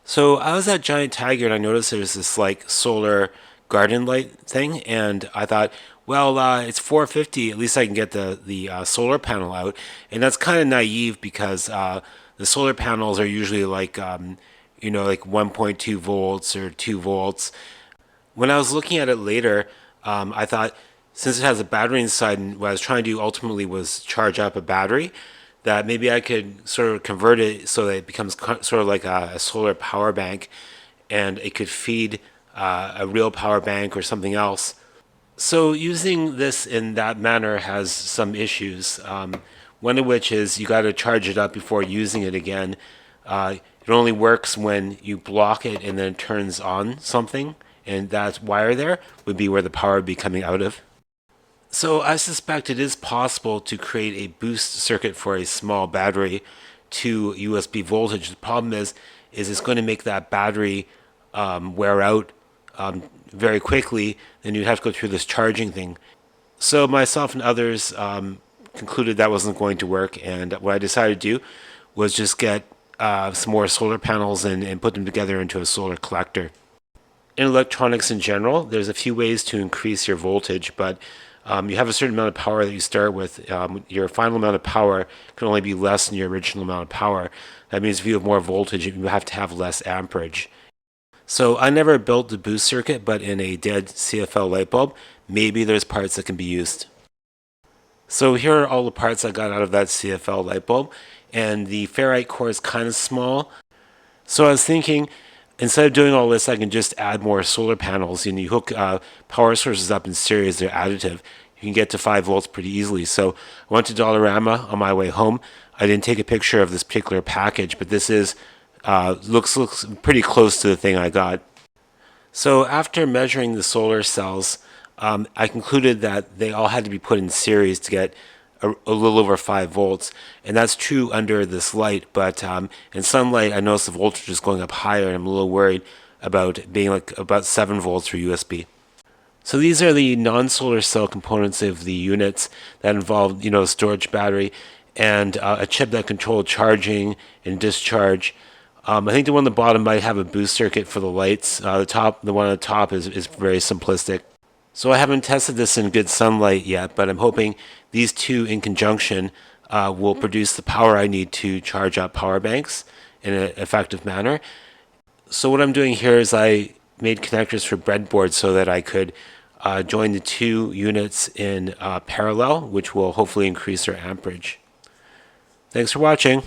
So I was at Giant Tiger and I noticed there's this like solar garden light thing, and I thought, well, it's 450. At least I can get the solar panel out, and that's kind of naive because the solar panels are usually like like 1.2 volts or 2 volts. When I was looking at it later, I thought since it has a battery inside, and what I was trying to do ultimately was charge up a battery, that maybe I could sort of convert it so that it becomes sort of like a solar power bank, and it could feed a real power bank or something else. So using this in that manner has some issues. One of which is you got to charge it up before using it again. It only works when you block it and then it turns on something, and that wire there would be where the power would be coming out of. So I suspect it is possible to create a boost circuit for a small battery to USB voltage. The problem is it's going to make that battery wear out very quickly. Then you'd have to go through this charging thing. So myself and others concluded that wasn't going to work, and what I decided to do was just get some more solar panels and put them together into a solar collector. In electronics in general, there's a few ways to increase your voltage, but you have a certain amount of power that you start with. Your final amount of power can only be less than your original amount of power. That means if you have more voltage, you have to have less amperage. So I never built the boost circuit, but in a dead CFL light bulb, maybe there's parts that can be used. So here are all the parts I got out of that CFL light bulb, and the ferrite core is kind of small. So I was thinking, instead of doing all this, I can just add more solar panels. And you hook power sources up in series; they're additive. You can get to 5 volts pretty easily. So I went to Dollarama on my way home. I didn't take a picture of this particular package, but this is looks pretty close to the thing I got. So after measuring the solar cells, I concluded that they all had to be put in series to get a little over 5 volts, and that's true under this light. But in sunlight, I noticed the voltage is going up higher, and I'm a little worried about being like about 7 volts for USB. So these are the non-solar cell components of the units that involve, storage battery and a chip that controlled charging and discharge. I think the one on the bottom might have a boost circuit for the lights. The one on the top is very simplistic. So I haven't tested this in good sunlight yet, but I'm hoping these two in conjunction will produce the power I need to charge up power banks in an effective manner. So what I'm doing here is I made connectors for breadboard so that I could join the two units in parallel, which will hopefully increase their amperage. Thanks for watching.